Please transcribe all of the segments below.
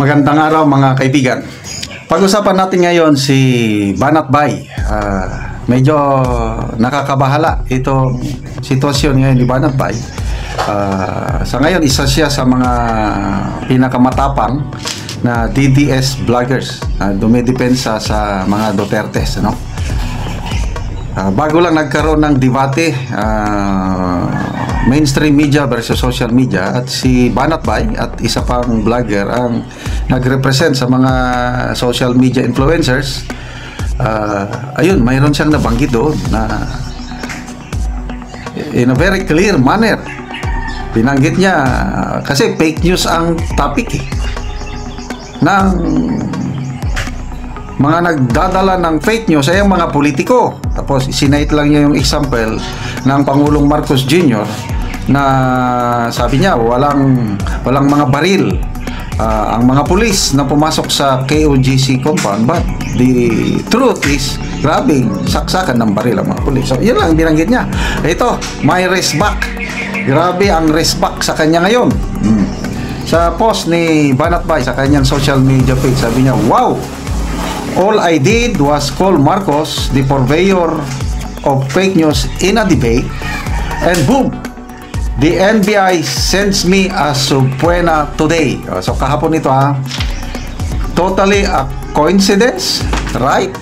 Magandang araw mga kaibigan. Pag-usapan natin ngayon si Banat Bay. Medyo nakakabahala itong sitwasyon ngayon ni Banat Bay. Sa ngayon, isa siya sa mga pinakamatapang na DDS vloggers na dumidepensa sa mga Dutertes, ano? Bago lang nagkaroon ng debate, mainstream media versus social media, at si Banat Bay at isa pang vlogger ang nagrepresent sa mga social media influencers. Ayun, mayroon siyang nabanggit doon na in a very clear manner. Binanggit niya kasi fake news ang topic ng mga nagdadala ng fake news ay ang mga politiko. Tapos sinait lang niya yung example ng Pangulong Marcos Jr. na sabi niya walang mga baril ang mga pulis na pumasok sa KOGC compound, but the truth is grabing saksakan ng baril ang mga pulis. So yun lang binanggit niya. Ito, may race back. Grabe ang race back sa kanya ngayon. Sa post ni Banat Bay sa kanyang social media page, sabi niya, wow, all I did was call Marcos the purveyor of fake news in a debate, and boom, the NBI sends me a subpoena today. So kahapon ito totally a coincidence, right?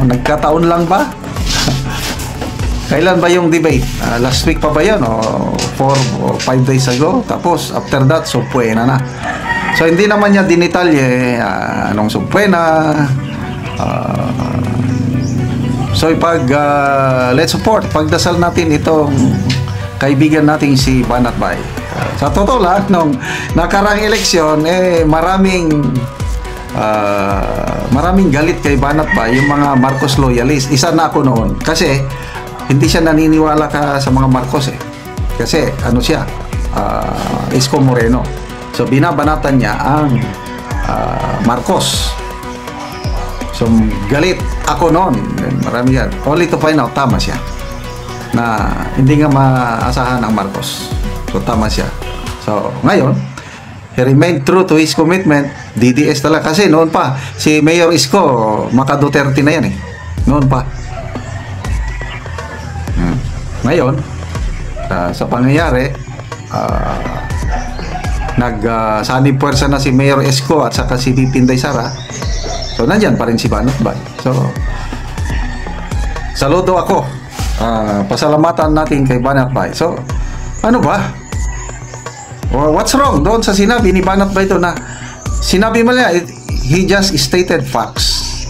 Nagkataon lang ba? Kailan ba yung debate? Last week pa ba yan? 4 or 5 days ago? Tapos after that, subpoena na. So hindi naman niya dinitalye anong subpoena. So let's support, pagdasal natin itong kaibigan nating si Banat Bay. Sa totoo lang, nung nakarang eleksyon, maraming galit kay Banat Bay, yung mga Marcos loyalist. Isa na ako noon. Kasi, hindi siya naniniwala sa mga Marcos Kasi, ano siya? Isko Moreno. So, binabanatan niya ang Marcos. So, galit ako noon. Marami yan. Only to find out, tama siya. Na hindi nga maasahan ang Marcos. So, tama siya. So, ngayon, he remained true to his commitment. DDS talaga. Kasi noon pa, si Mayor Isko, Maka Duterte na yan Noon pa. Ngayon, sa pangyayari, nagsanib puwersa na si Mayor Isko at saka si Pinday Sara. So, nandyan pa rin si Banat Bay. So, saludo ako. Pasalamatan natin kay Banat Bay. So, ano ba? What's wrong doon sa sinabi ni Banat Bay ito na sinabi mo niya, he just stated facts.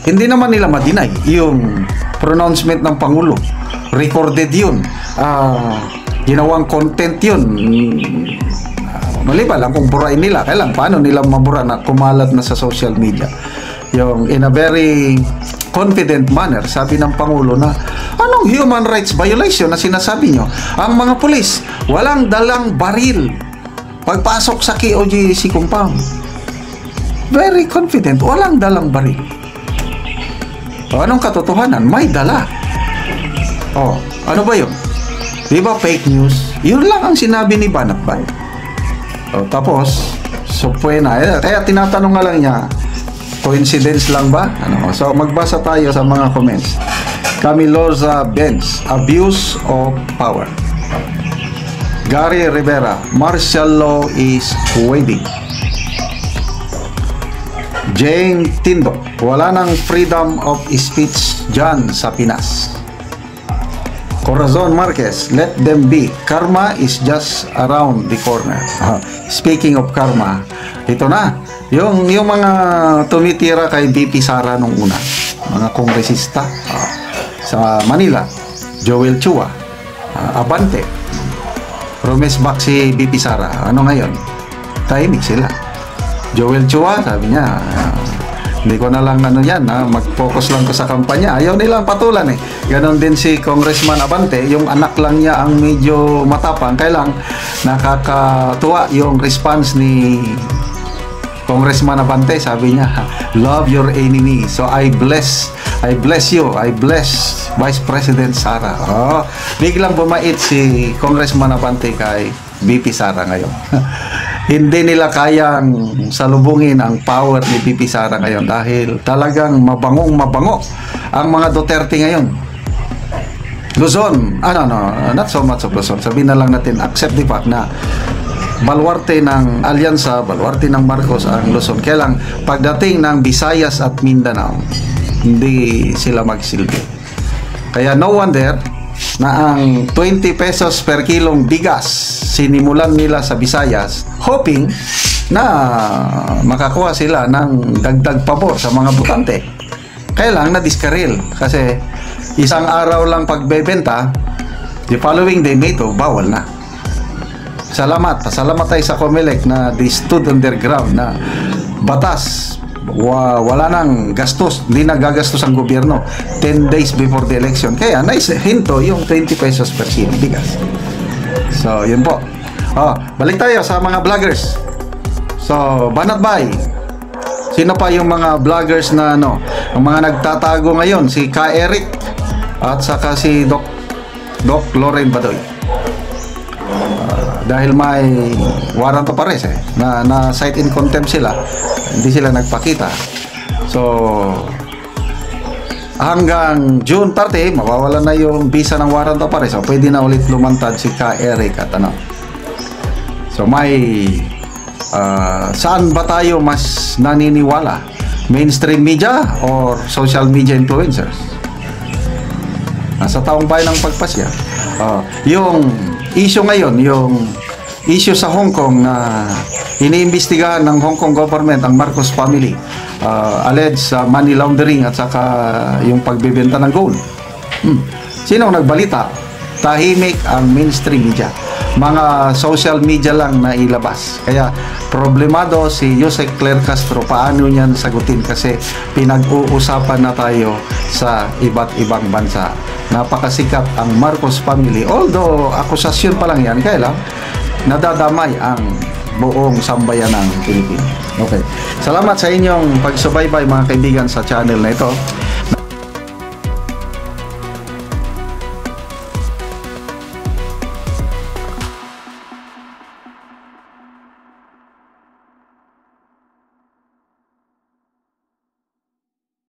Hindi naman nila ma-deny yung pronouncement ng Pangulo. Recorded yun. Ginawang content yun. Maliban lang kung burain nila. Kailan, paano nila mabura na kumalat na sa social media? Yung in a very confident manner, sabi ng Pangulo na anong human rights violation na sinasabi nyo? Ang mga pulis, walang dalang baril pagpasok sa KOGC compound. Very confident, walang dalang baril. Anong katotohanan? May dala. Ano ba yun? Diba fake news? Yun lang ang sinabi ni Banat Bay. Tapos, subpoena. Kaya tinatanong nga lang niya, coincidence lang ba? So, magbasa tayo sa mga comments. Camiloza Benz, abuse of power. Gary Rivera, martial law is waving. Jane Tindo, wala nang freedom of speech dyan sa Pinas. Corazon Marquez, let them be. Karma is just around the corner. Speaking of karma, ito na. Yung mga tumitira kay BP Sara nung una, mga kongresista sa Manila, Joel Chua, Abante, Romes back si BP Sara. Ano ngayon? Tahimik sila. Joel Chua, sabi niya, hindi ko na lang mag-focus lang ko sa kampanya. Ayaw nilang patulan Ganon din si Congressman Abante, yung anak lang niya ang medyo matapang. Kaya lang nakakatuwa yung response ni Congressman Abante. Sabi niya, love your enemy. So I bless you. I bless Vice President Sara. Biglang bumait si Congressman Abante kay VP Sara ngayon. Hindi nila kayang salubungin ang power ni VP Sara ngayon dahil talagang mabangong mabango ang mga Duterte ngayon. Luzon, not so much of Luzon. Sabihin na lang natin, accept the fact na baluarte ng alyansa, baluarte ng Marcos ang Luzon. Kaya lang, pagdating ng Visayas at Mindanao, hindi sila magsilbi. Kaya no wonder na ang 20 pesos per kilong bigas sinimulan nila sa Visayas, hoping na makakuha sila ng dagdag pabor sa mga butante. Kaya lang na-discarril kasi isang araw lang pagbebenta, the following day nito, bawal na. Salamat tayo sa COMELEC na they stood on their ground na batas, wala nang gastos, hindi na gagastos ang gobyerno 10 days before the election. Kaya hinto yung 20 pesos per kilo bigas. So yun po. Balik tayo sa mga vloggers. So Banatbay, sino pa yung mga vloggers na ang mga nagtatago ngayon? Si Ka Eric at saka si Doc Loren Badoy. Dahil may warrant of arrest na cite in contempt sila, hindi sila nagpakita. So hanggang June 30 mawawala na yung visa ng warrant of arrest. So pwede na ulit lumantad si Ka Eric at So may saan ba tayo mas naniniwala? Mainstream media or social media influencers? Nasa taong bayan ng pagpasya. Yung issue ngayon, yung issue sa Hong Kong na iniimbestigahan ng Hong Kong government ang Marcos family, alleged money laundering at saka yung pagbebenta ng gold. Sino nagbalita? Tahimik ang mainstream media. Mga social media lang na ilabas. Kaya problemado si Jose Claire Castro. Paano niyan sagutin? Kasi pinag-uusapan na tayo sa iba't ibang bansa. Napakasikat ang Marcos family. Although akusasyon pa lang yan, kaya lang nadadamay ang buong sambayan ng Pilipinas. Okay. Salamat sa inyong pagsubaybay mga kaibigan sa channel na ito.